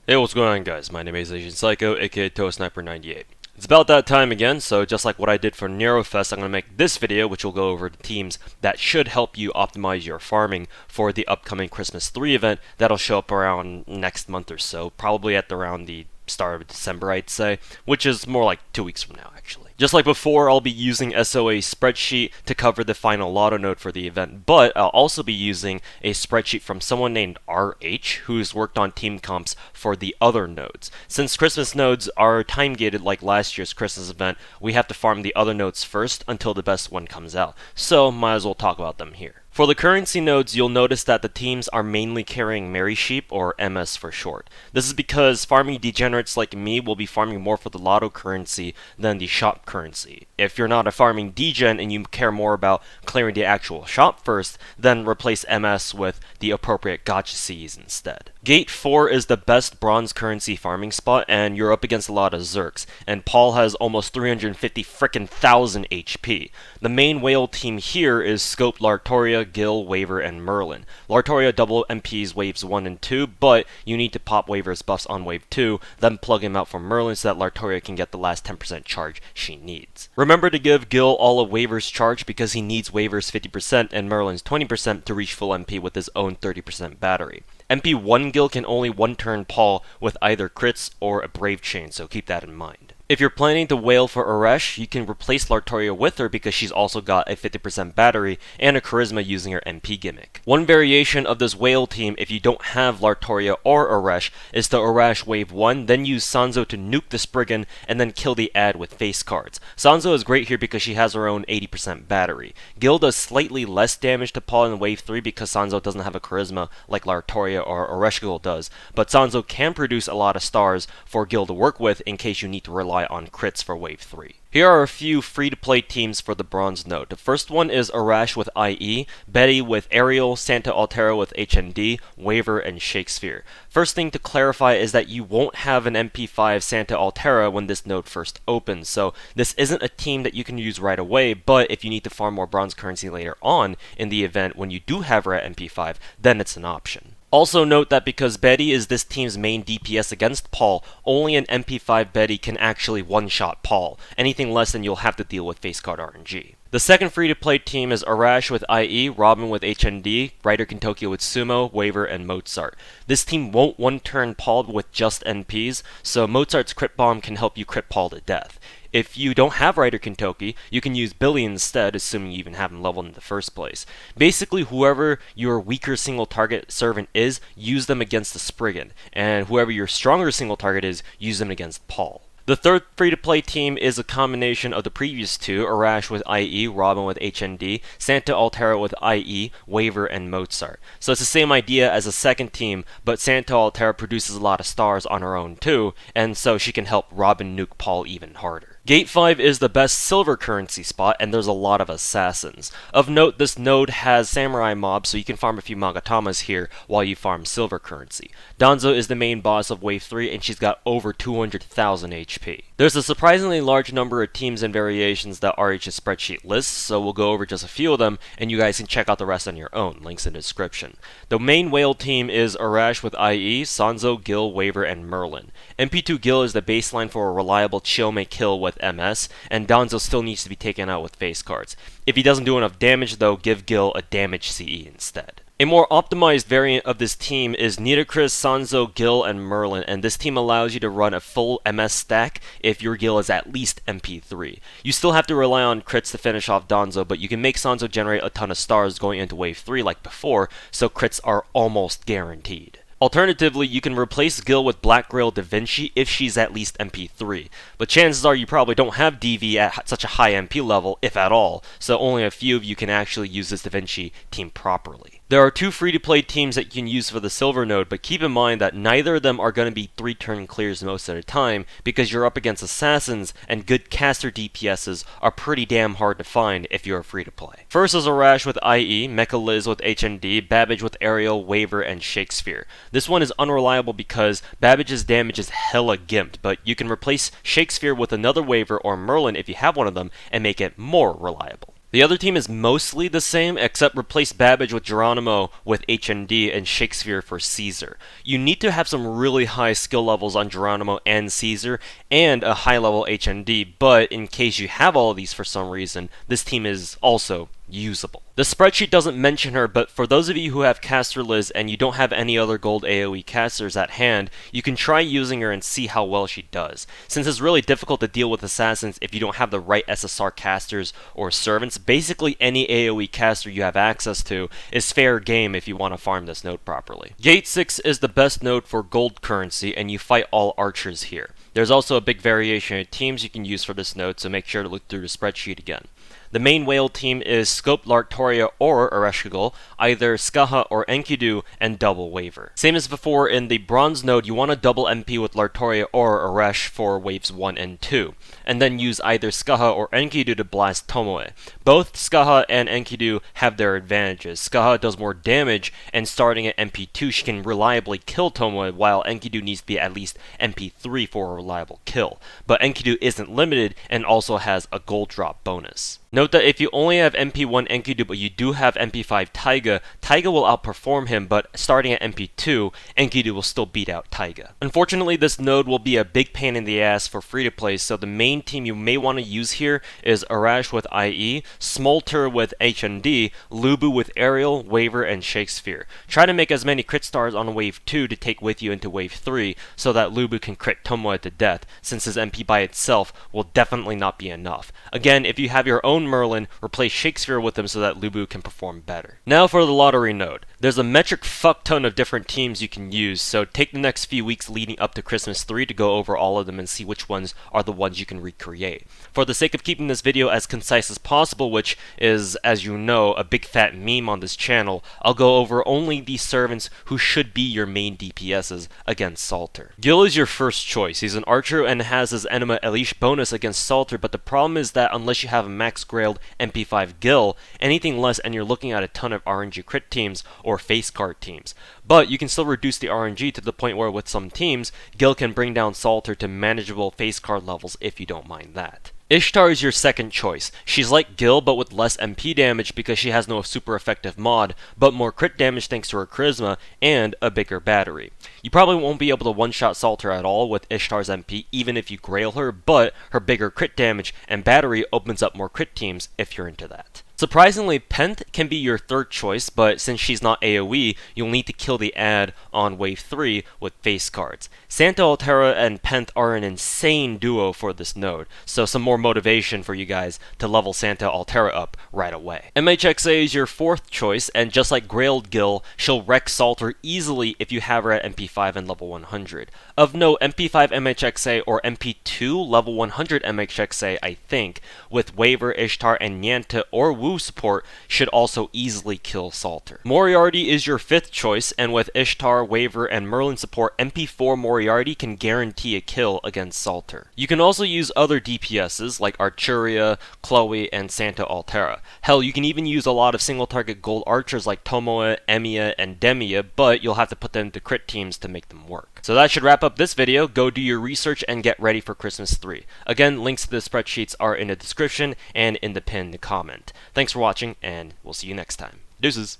Hey, what's going on, guys? My name is Asian Psycho, aka ToeSniper98. It's about that time again, so just like what I did for NeuroFest, I'm going to make this video, which will go over the teams that should help you optimize your farming for the upcoming Christmas 3 event that'll show up around next month or so, probably at around the start of December, I'd say, which is more like 2 weeks from now, actually. Just like before, I'll be using SOA Spreadsheet to cover the final lotto node for the event, but I'll also be using a spreadsheet from someone named RH, who's worked on team comps for the other nodes. Since Christmas nodes are time gated like last year's Christmas event, we have to farm the other nodes first until the best one comes out, so might as well talk about them here. For the currency nodes, you'll notice that the teams are mainly carrying Merry Sheep, or MS for short. This is because farming degenerates like me will be farming more for the lotto currency than the shop currency. If you're not a farming degen and you care more about clearing the actual shop first, then replace MS with the appropriate gotcha Cs instead. Gate 4 is the best bronze currency farming spot, and you're up against a lot of Zerks, and Paul has almost 350 frickin' thousand HP. The main whale team here is Scope, Lartoria, Gil, Waver, and Merlin. Lartoria double MPs waves 1 and 2, but you need to pop Waver's buffs on wave 2, then plug him out for Merlin so that Lartoria can get the last 10% charge she needs. Remember to give Gil all of Waver's charge because he needs Waver's 50% and Merlin's 20% to reach full MP with his own 30% battery. MP1 Gil can only one-turn Paul with either crits or a Brave Chain, so keep that in mind. If you're planning to whale for Aresh, you can replace Lartoria with her because she's also got a 50% battery and a charisma using her MP gimmick. One variation of this whale team, if you don't have Lartoria or Aresh, is to Aresh wave 1, then use Sanzo to nuke the Spriggan, and then kill the ad with face cards. Sanzo is great here because she has her own 80% battery. Gil does slightly less damage to Paul in wave 3 because Sanzo doesn't have a charisma like Lartoria or Aresh does, but Sanzo can produce a lot of stars for Gil to work with in case you need to rely on crits for wave 3. Here are a few free-to-play teams for the bronze node. The first one is Arash with IE, Betty with Ariel, Santa Altera with HND, Waver, and Shakespeare. First thing to clarify is that you won't have an MP5 Santa Altera when this node first opens, so this isn't a team that you can use right away, but if you need to farm more bronze currency later on in the event when you do have her at MP5, then it's an option. Also note that because Betty is this team's main DPS against Paul, only an MP5 Betty can actually one-shot Paul. Anything less than you'll have to deal with face card RNG. The second free-to-play team is Arash with IE, Robin with HND, Ryder Kentucky with Sumo, Waver, and Mozart. This team won't one-turn Paul with just NPs, so Mozart's crit bomb can help you crit Paul to death. If you don't have Ryder Kentucky, you can use Billy instead, assuming you even have him leveled in the first place. Basically, whoever your weaker single target servant is, use them against the Spriggan, and whoever your stronger single target is, use them against Paul. The third free-to-play team is a combination of the previous two, Arash with IE, Robin with HND, Santa Altera with IE, Waver, and Mozart. So it's the same idea as a second team, but Santa Altera produces a lot of stars on her own too, and so she can help Robin nuke Paul even harder. Gate 5 is the best silver currency spot, and there's a lot of assassins. Of note, this node has samurai mobs, so you can farm a few Magatamas here while you farm silver currency. Danzo is the main boss of Wave 3, and she's got over 200,000 HP. There's a surprisingly large number of teams and variations that RH's spreadsheet lists, so we'll go over just a few of them, and you guys can check out the rest on your own, links in the description. The main whale team is Arash with IE, Sanzo, Gil, Waver, and Merlin. MP2 Gil is the baseline for a reliable chill may kill with MS, and Danzo still needs to be taken out with face cards. If he doesn't do enough damage though, give Gil a damage CE instead. A more optimized variant of this team is Nitocris, Sanzo, Gil, and Merlin, and this team allows you to run a full MS stack if your Gil is at least MP3. You still have to rely on crits to finish off Danzo, but you can make Sanzo generate a ton of stars going into wave 3 like before, so crits are almost guaranteed. Alternatively, you can replace Gil with Black Grail Da Vinci if she's at least MP3, but chances are you probably don't have DV at such a high MP level, if at all, so only a few of you can actually use this Da Vinci team properly. There are two free-to-play teams that you can use for the silver node, but keep in mind that neither of them are going to be 3-turn clears most of the time because you're up against assassins, and good caster DPSs are pretty damn hard to find if you're free-to-play. First is Arash with IE, Mecha Liz with HND, Babbage with Ariel, Waver, and Shakespeare. This one is unreliable because Babbage's damage is hella gimped, but you can replace Shakespeare with another Waver or Merlin if you have one of them and make it more reliable. The other team is mostly the same, except replace Babbage with Geronimo with HND and Shakespeare for Caesar. You need to have some really high skill levels on Geronimo and Caesar, and a high level HND, but in case you have all of these for some reason, this team is also usable. The spreadsheet doesn't mention her, but for those of you who have Caster Liz and you don't have any other gold AoE casters at hand, you can try using her and see how well she does. Since it's really difficult to deal with assassins if you don't have the right SSR casters or servants, basically any AoE caster you have access to is fair game if you want to farm this node properly. Gate 6 is the best node for gold currency, and you fight all archers here. There's also a big variation of teams you can use for this node, so make sure to look through the spreadsheet again. The main whale team is Scope, Lartoria, or Ereshkigal, either Skaha or Enkidu, and double Waver. Same as before, in the bronze node, you want to double MP with Lartoria or Eresh for waves 1 and 2, and then use either Skaha or Enkidu to blast Tomoe. Both Skaha and Enkidu have their advantages. Skaha does more damage, and starting at MP2, she can reliably kill Tomoe, while Enkidu needs to be at least MP3 for a reliable kill. But Enkidu isn't limited, and also has a gold drop bonus. Note that if you only have MP1 Enkidu but you do have MP5 Taiga, Taiga will outperform him, but starting at MP2, Enkidu will still beat out Taiga. Unfortunately, this node will be a big pain in the ass for free-to-play, so the main team you may want to use here is Arash with IE, Smolter with HND, Lubu with Aerial, Waver, and Shakespeare. Try to make as many crit stars on wave 2 to take with you into wave 3, so that Lubu can crit Tomoe to death, since his MP by itself will definitely not be enough. Again, if you have your own Merlin, replace Shakespeare with him so that Lubu can perform better. Now for the lottery node. There's a metric fuck ton of different teams you can use, so take the next few weeks leading up to Christmas 3 to go over all of them and see which ones are the ones you can recreate. For the sake of keeping this video as concise as possible, which is, as you know, a big fat meme on this channel, I'll go over only the servants who should be your main DPSs against Salter. Gil is your first choice. He's an archer and has his Enema Elish bonus against Salter, but the problem is that unless you have a max grailed MP5 Gil, anything less and you're looking at a ton of RNG crit teams or face card teams. But you can still reduce the RNG to the point where with some teams, Gil can bring down Salter to manageable face card levels if you don't mind that. Ishtar is your second choice. She's like Gil but with less MP damage because she has no super effective mod, but more crit damage thanks to her charisma and a bigger battery. You probably won't be able to one-shot Salter at all with Ishtar's MP even if you grail her, but her bigger crit damage and battery opens up more crit teams if you're into that. Surprisingly, Penth can be your third choice, but since she's not AoE, you'll need to kill the ad on wave 3 with face cards. Santa Altera and Penth are an insane duo for this node, so some more motivation for you guys to level Santa Altera up right away. MHXA is your fourth choice, and just like Grailed Gil, she'll wreck Salter easily if you have her at MP5 and level 100. Of note, MP5 MHXA or MP2 level 100 MHXA, I think, with Waver, Ishtar, and Nyanta or Wu support should also easily kill Salter. Moriarty is your fifth choice, and with Ishtar, Waver, and Merlin support, MP4 Moriarty can guarantee a kill against Salter. You can also use other DPSs like Archuria, Chloe, and Santa Altera. Hell, you can even use a lot of single target gold archers like Tomoe, Emiya, and Demiya, but you'll have to put them to crit teams to make them work. So that should wrap up this video. Go do your research and get ready for Christmas 3. Again, links to the spreadsheets are in the description and in the pinned comment. Thanks for watching, and we'll see you next time. Deuces!